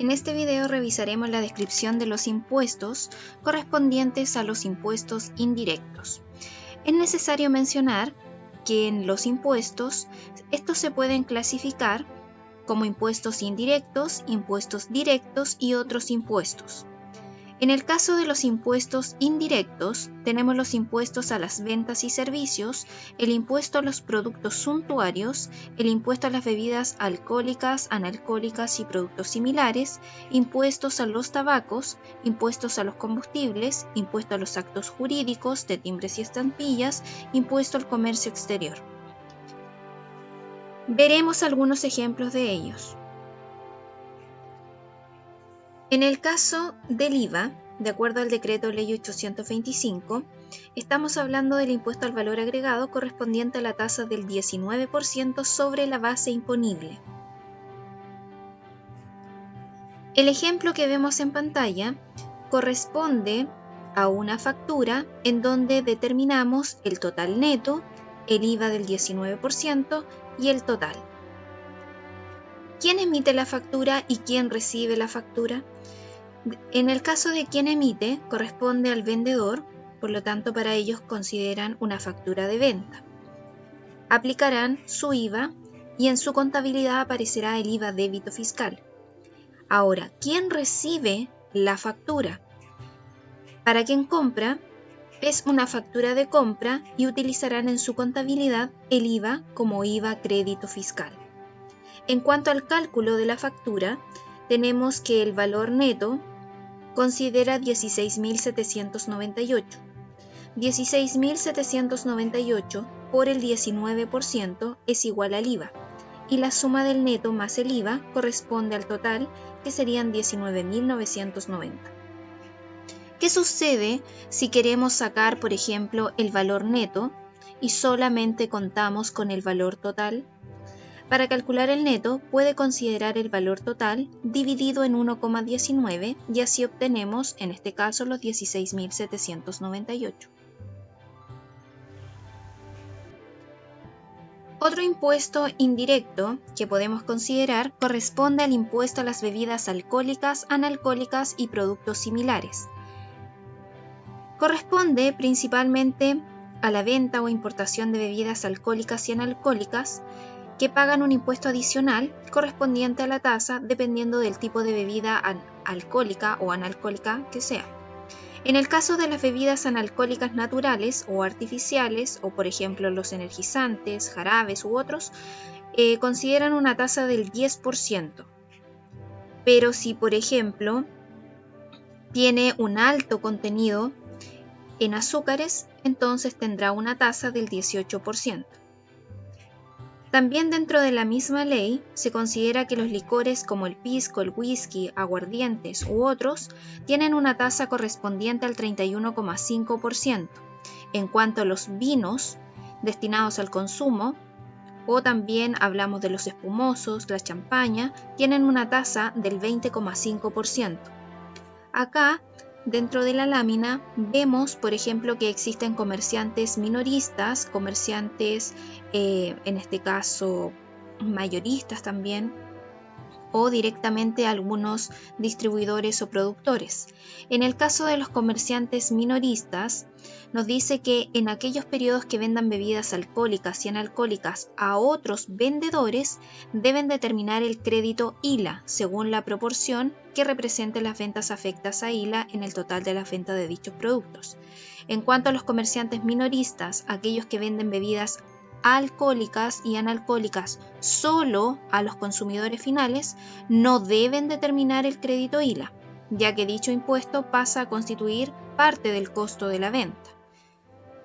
En este video revisaremos la descripción de los impuestos correspondientes a los impuestos indirectos. Es necesario mencionar que en los impuestos, estos se pueden clasificar como impuestos indirectos, impuestos directos y otros impuestos. En el caso de los impuestos indirectos, tenemos los impuestos a las ventas y servicios, el impuesto a los productos suntuarios, el impuesto a las bebidas alcohólicas, analcohólicas y productos similares, impuestos a los tabacos, impuestos a los combustibles, impuesto a los actos jurídicos de timbres y estampillas, impuesto al comercio exterior. Veremos algunos ejemplos de ellos. En el caso del IVA, de acuerdo al Decreto Ley 825, estamos hablando del impuesto al valor agregado correspondiente a la tasa del 19% sobre la base imponible. El ejemplo que vemos en pantalla corresponde a una factura en donde determinamos el total neto, el IVA del 19% y el total. ¿Quién emite la factura y quién recibe la factura? En el caso de quien emite, corresponde al vendedor, por lo tanto para ellos consideran una factura de venta. Aplicarán su IVA y en su contabilidad aparecerá el IVA débito fiscal. Ahora, ¿quién recibe la factura? Para quien compra, es una factura de compra y utilizarán en su contabilidad el IVA como IVA crédito fiscal. En cuanto al cálculo de la factura, tenemos que el valor neto considera 16.798. 16.798 por el 19% es igual al IVA, y la suma del neto más el IVA corresponde al total, que serían 19.990. ¿Qué sucede si queremos sacar, por ejemplo, el valor neto y solamente contamos con el valor total? Para calcular el neto, puede considerar el valor total dividido en 1,19 y así obtenemos, en este caso, los 16.798. Otro impuesto indirecto que podemos considerar corresponde al impuesto a las bebidas alcohólicas, analcohólicas y productos similares. Corresponde principalmente a la venta o importación de bebidas alcohólicas y analcohólicas que pagan un impuesto adicional correspondiente a la tasa dependiendo del tipo de bebida alcohólica o analcohólica que sea. En el caso de las bebidas analcohólicas naturales o artificiales, o por ejemplo los energizantes, jarabes u otros, consideran una tasa del 10%. Pero si por ejemplo tiene un alto contenido en azúcares, entonces tendrá una tasa del 18%. También dentro de la misma ley se considera que los licores como el pisco, el whisky, aguardientes u otros tienen una tasa correspondiente al 31,5%. En cuanto a los vinos destinados al consumo, o también hablamos de los espumosos, la champaña, tienen una tasa del 20,5%. Acá, dentro de la lámina, vemos, por ejemplo, que existen comerciantes minoristas, comerciantes, en este caso, mayoristas también, o directamente algunos distribuidores o productores. En el caso de los comerciantes minoristas, nos dice que en aquellos periodos que vendan bebidas alcohólicas y analcohólicas a otros vendedores, deben determinar el crédito ILA según la proporción que represente las ventas afectas a ILA en el total de las ventas de dichos productos. En cuanto a los comerciantes minoristas, aquellos que venden bebidas alcohólicas y analcohólicas solo a los consumidores finales, no deben determinar el crédito ILA, ya que dicho impuesto pasa a constituir parte del costo de la venta.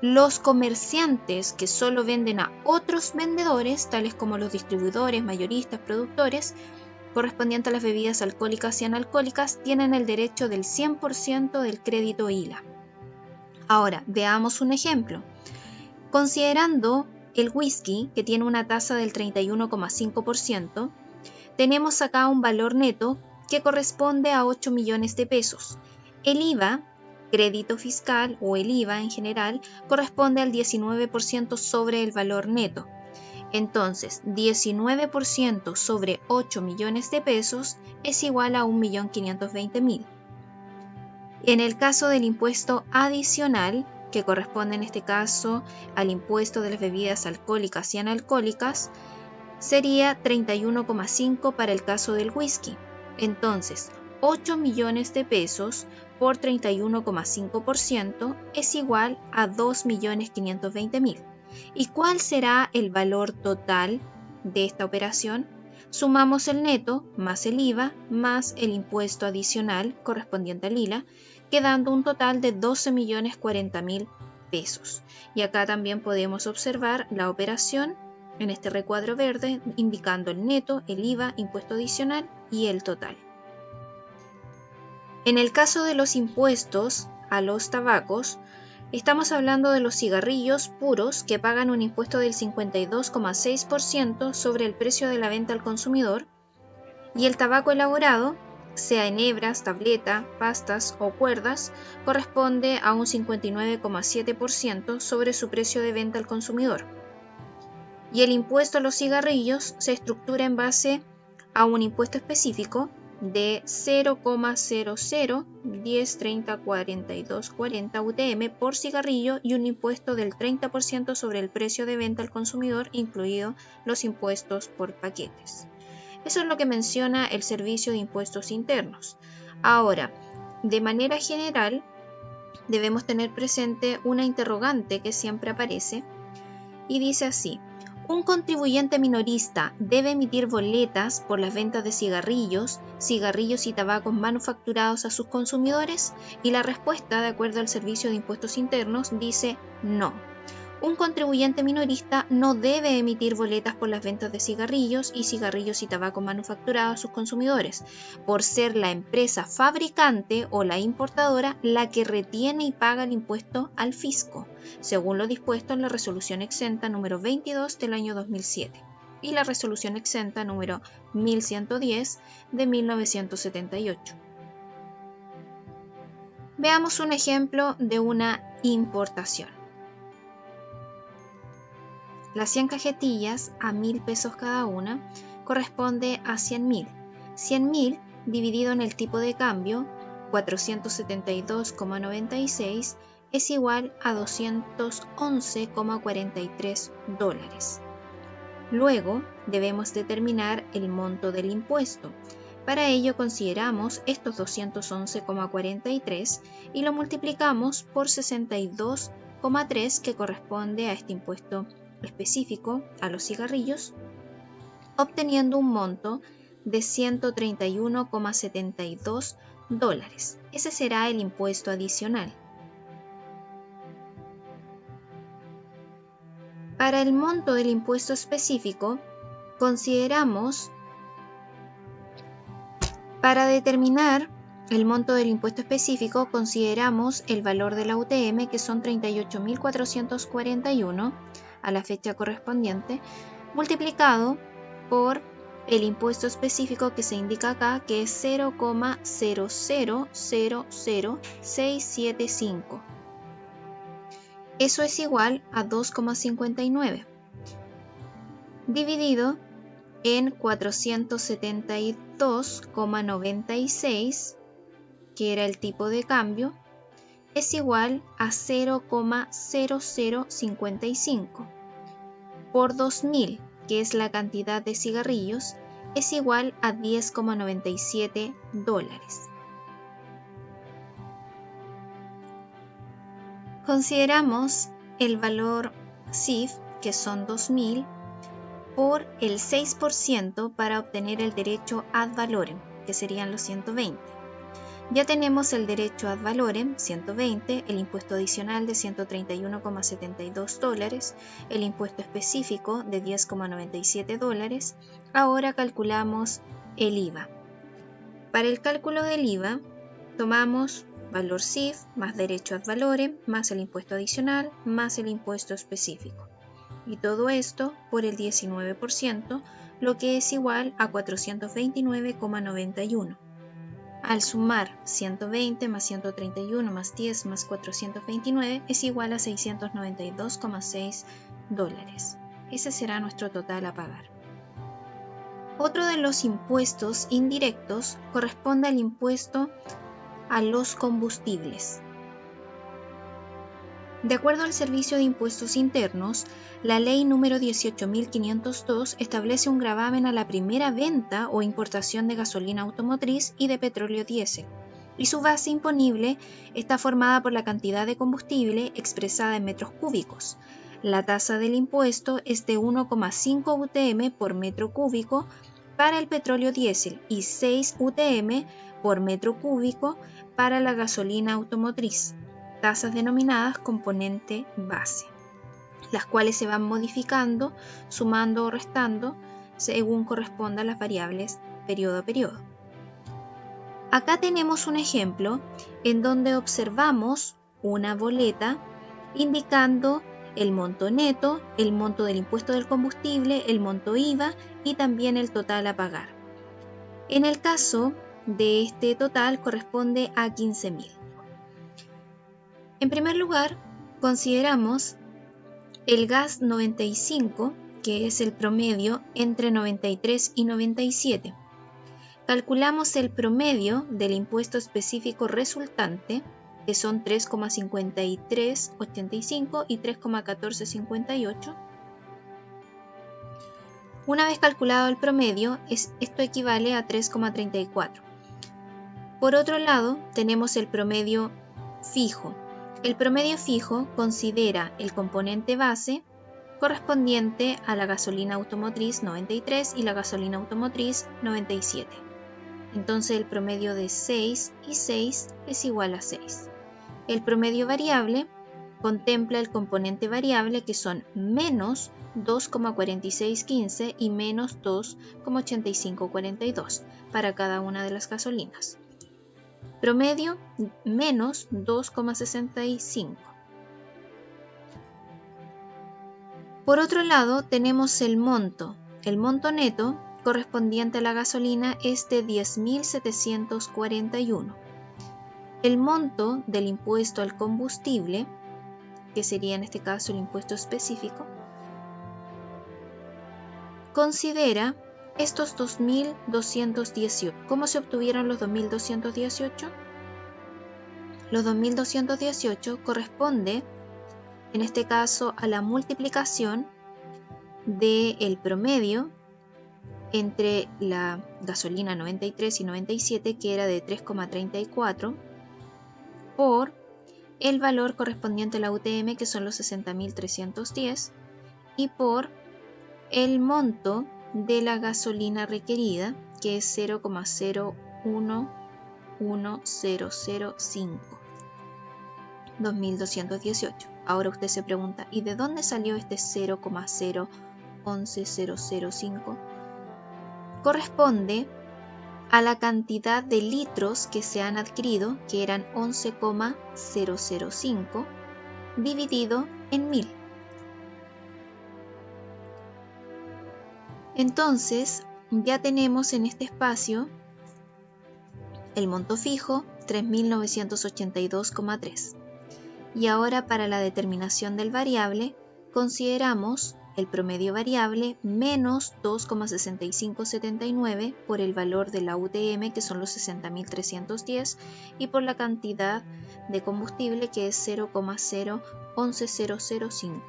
Los comerciantes que solo venden a otros vendedores, tales como los distribuidores, mayoristas, productores, correspondiente a las bebidas alcohólicas y analcohólicas, tienen el derecho del 100% del crédito ILA. Ahora, veamos un ejemplo. Considerando el whisky, que tiene una tasa del 31,5%, tenemos acá un valor neto que corresponde a 8 millones de pesos. El IVA, crédito fiscal o el IVA en general, corresponde al 19% sobre el valor neto. Entonces, 19% sobre 8 millones de pesos es igual a 1.520.000. En el caso del impuesto adicional, que corresponde en este caso al impuesto de las bebidas alcohólicas y analcohólicas, sería 31,5 para el caso del whisky. Entonces, 8 millones de pesos por 31,5% es igual a 2.520.000. ¿Y cuál será el valor total de esta operación? Sumamos el neto más el IVA más el impuesto adicional correspondiente al ILA, quedando un total de 12.040.000 pesos. Y acá también podemos observar la operación en este recuadro verde, indicando el neto, el IVA, impuesto adicional y el total. En el caso de los impuestos a los tabacos, estamos hablando de los cigarrillos puros que pagan un impuesto del 52,6% sobre el precio de la venta al consumidor, y el tabaco elaborado, sea en hebras, tableta, pastas o cuerdas, corresponde a un 59,7% sobre su precio de venta al consumidor. Y el impuesto a los cigarrillos se estructura en base a un impuesto específico de 0,00 10 30 42 40 UTM por cigarrillo y un impuesto del 30% sobre el precio de venta al consumidor, incluidos los impuestos por paquetes. Eso es lo que menciona el Servicio de Impuestos Internos. Ahora, de manera general, debemos tener presente una interrogante que siempre aparece y dice así: ¿un contribuyente minorista debe emitir boletas por las ventas de cigarrillos y tabacos manufacturados a sus consumidores? Y la respuesta, de acuerdo al Servicio de Impuestos Internos, dice no. Un contribuyente minorista no debe emitir boletas por las ventas de cigarrillos y tabacos manufacturados a sus consumidores, por ser la empresa fabricante o la importadora la que retiene y paga el impuesto al fisco, según lo dispuesto en la Resolución Exenta número 22 del año 2007 y la Resolución Exenta número 1110 de 1978. Veamos un ejemplo de una importación. Las 100 cajetillas a 1.000 pesos cada una corresponde a 100.000. 100.000 dividido en el tipo de cambio 472,96 es igual a 211,43 dólares. Luego debemos determinar el monto del impuesto. Para ello consideramos estos 211,43 y lo multiplicamos por 62,3 que corresponde a este impuesto específico a los cigarrillos, obteniendo un monto de 131,72 dólares. Ese será el impuesto adicional. Para el monto del impuesto específico, para determinar el monto del impuesto específico, consideramos el valor de la UTM, que son 38.441 a la fecha correspondiente, multiplicado por el impuesto específico que se indica acá, que es 0,0000675. Eso es igual a 2,59 dividido en 472,96, que era el tipo de cambio, es igual a 0,0055 por 2.000, que es la cantidad de cigarrillos, es igual a 10,97 dólares. Consideramos el valor CIF, que son 2.000, por el 6% para obtener el derecho ad valorem, que serían los 120. Ya tenemos el derecho ad valorem, 120, el impuesto adicional de 131,72 dólares, el impuesto específico de 10,97 dólares. Ahora calculamos el IVA. Para el cálculo del IVA, tomamos valor CIF más derecho ad valorem más el impuesto adicional más el impuesto específico. Y todo esto por el 19%, lo que es igual a 429,91. Al sumar 120 más 131 más 10 más 429 es igual a 692,6 dólares. Ese será nuestro total a pagar. Otro de los impuestos indirectos corresponde al impuesto a los combustibles. De acuerdo al Servicio de Impuestos Internos, la Ley número 18.502 establece un gravamen a la primera venta o importación de gasolina automotriz y de petróleo diésel, y su base imponible está formada por la cantidad de combustible expresada en metros cúbicos. La tasa del impuesto es de 1,5 UTM por metro cúbico para el petróleo diésel y 6 UTM por metro cúbico para la gasolina automotriz, tasas denominadas componente base, las cuales se van modificando, sumando o restando según corresponda a las variables periodo a periodo. Acá tenemos un ejemplo en donde observamos una boleta indicando el monto neto, el monto del impuesto del combustible, el monto IVA y también el total a pagar. En el caso de este total corresponde a 15.000. En primer lugar, consideramos el gas 95, que es el promedio entre 93 y 97. Calculamos el promedio del impuesto específico resultante, que son 3,5385 y 3,1458. Una vez calculado el promedio, esto equivale a 3,34. Por otro lado, tenemos el promedio fijo. El promedio fijo considera el componente base correspondiente a la gasolina automotriz 93 y la gasolina automotriz 97. Entonces el promedio de 6 y 6 es igual a 6. El promedio variable contempla el componente variable que son menos 2,4615 y menos 2,8542 para cada una de las gasolinas. Promedio menos 2,65. Por otro lado, tenemos el monto. El monto neto correspondiente a la gasolina es de 10.741. El monto del impuesto al combustible, que sería en este caso el impuesto específico, considera estos 2.218. ¿Cómo se obtuvieron los 2.218? Los 2.218 corresponde, en este caso, a la multiplicación del promedio entre la gasolina 93 y 97, que era de 3,34, por el valor correspondiente a la UTM, que son los 60.310, y por el monto de la gasolina requerida, que es 0,011005, 2.218. Ahora usted se pregunta, ¿y de dónde salió este 0,011005? Corresponde a la cantidad de litros que se han adquirido, que eran 11,005, dividido en 1000. Entonces, ya tenemos en este espacio el monto fijo, 3.982,3. Y ahora para la determinación del variable, consideramos el promedio variable menos 2,6579 por el valor de la UTM, que son los 60.310, y por la cantidad de combustible, que es 0,011005.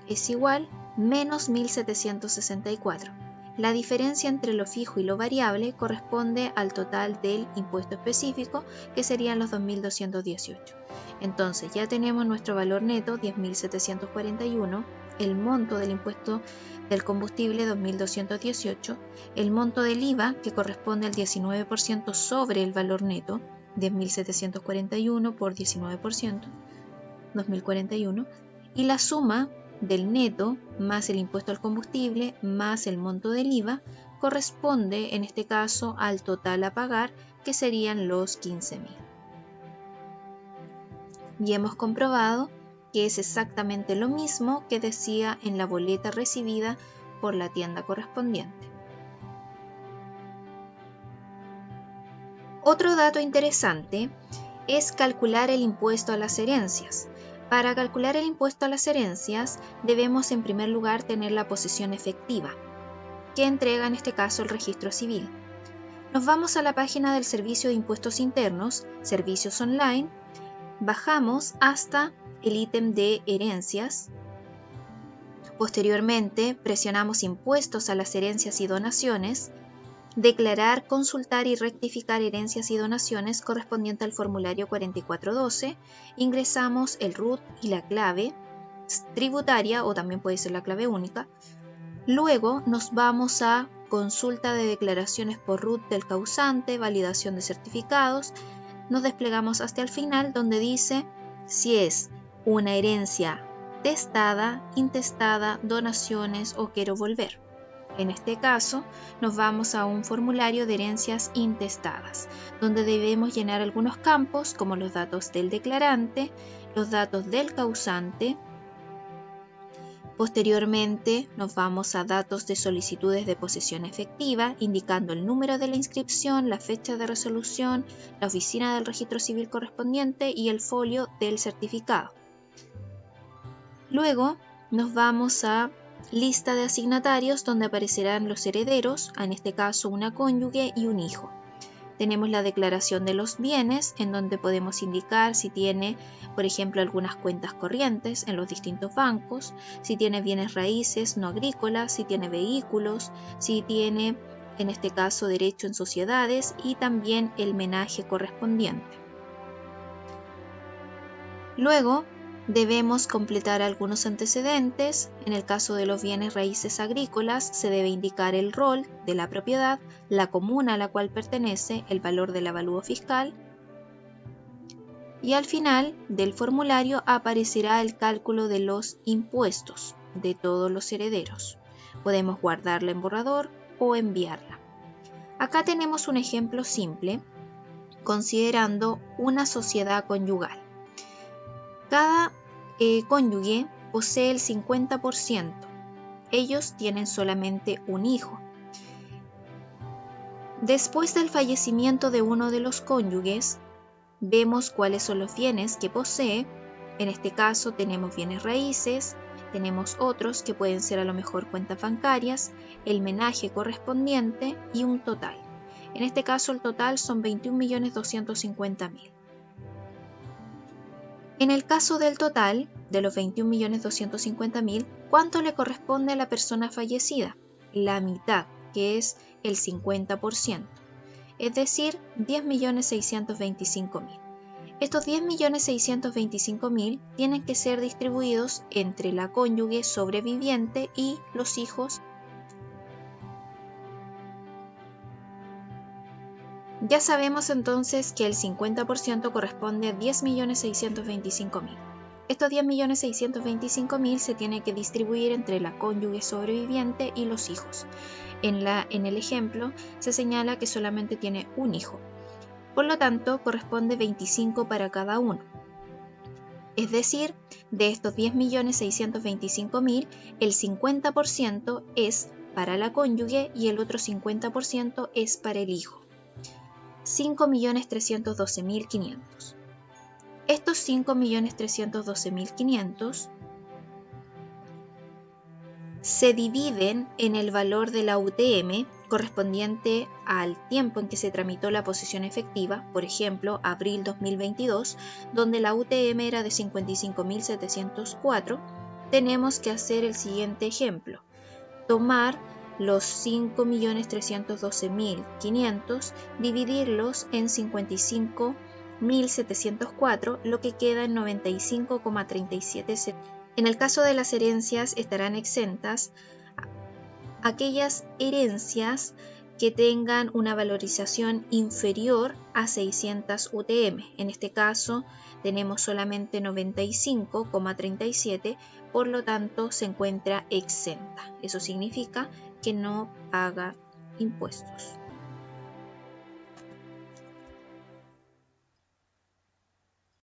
Es igual menos 1.764. La diferencia entre lo fijo y lo variable corresponde al total del impuesto específico, que serían los 2.218. Entonces ya tenemos nuestro valor neto, 10.741, el monto del impuesto del combustible, 2.218, el monto del IVA, que corresponde al 19% sobre el valor neto, 10.741 por 19%, 2.041, y la suma del neto más el impuesto al combustible más el monto del IVA corresponde en este caso al total a pagar, que serían los 15.000. Y hemos comprobado que es exactamente lo mismo que decía en la boleta recibida por la tienda correspondiente. Otro dato interesante es calcular el impuesto a las herencias. Para calcular el impuesto a las herencias, debemos en primer lugar tener la posesión efectiva, que entrega en este caso el registro civil. Nos vamos a la página del Servicio de Impuestos Internos, Servicios Online, bajamos hasta el ítem de herencias. Posteriormente, presionamos Impuestos a las herencias y donaciones, declarar, consultar y rectificar herencias y donaciones correspondiente al formulario 4412, ingresamos el RUT y la clave tributaria, o también puede ser la clave única. Luego nos vamos a consulta de declaraciones por RUT del causante, validación de certificados. Nos desplegamos hasta el final donde dice si es una herencia testada, intestada, donaciones o quiero volver. En este caso, nos vamos a un formulario de herencias intestadas, donde debemos llenar algunos campos como los datos del declarante, los datos del causante. Posteriormente, nos vamos a datos de solicitudes de posesión efectiva, indicando el número de la inscripción, la fecha de resolución, la oficina del registro civil correspondiente y el folio del certificado. Luego, nos vamos a lista de asignatarios donde aparecerán los herederos, en este caso una cónyuge y un hijo. Tenemos la declaración de los bienes, en donde podemos indicar si tiene, por ejemplo, algunas cuentas corrientes en los distintos bancos, si tiene bienes raíces no agrícolas, si tiene vehículos, si tiene, en este caso, derecho en sociedades y también el menaje correspondiente. Luego, debemos completar algunos antecedentes. En el caso de los bienes raíces agrícolas, se debe indicar el rol de la propiedad, la comuna a la cual pertenece, el valor del avalúo fiscal. Y al final del formulario aparecerá el cálculo de los impuestos de todos los herederos. Podemos guardarla en borrador o enviarla. Acá tenemos un ejemplo simple, considerando una sociedad conyugal. Cada cónyuge posee el 50%. Ellos tienen solamente un hijo. Después del fallecimiento de uno de los cónyuges, vemos cuáles son los bienes que posee. En este caso tenemos bienes raíces, tenemos otros que pueden ser a lo mejor cuentas bancarias, el menaje correspondiente y un total. En este caso el total son 21.250.000. En el caso del total, de los 21.250.000, ¿cuánto le corresponde a la persona fallecida? La mitad, que es el 50%, es decir, 10.625.000. Estos 10.625.000 tienen que ser distribuidos entre la cónyuge sobreviviente y los hijos. Ya sabemos entonces que el 50% corresponde a 10.625.000. Estos 10.625.000 se tienen que distribuir entre la cónyuge sobreviviente y los hijos. En el ejemplo se señala que solamente tiene un hijo. Por lo tanto, corresponde 25 para cada uno. Es decir, de estos 10.625.000, el 50% es para la cónyuge y el otro 50% es para el hijo. 5.312.500. Estos 5.312.500 se dividen en el valor de la UTM correspondiente al tiempo en que se tramitó la posesión efectiva, por ejemplo, abril 2022, donde la UTM era de 55.704, tenemos que hacer el siguiente ejemplo. Tomar los 5.312.500, dividirlos en 55.704, lo que queda en 95,37. En el caso de las herencias estarán exentas aquellas herencias que tengan una valorización inferior a 600 UTM. En este caso tenemos solamente 95,37, por lo tanto se encuentra exenta. Eso significa que no paga impuestos.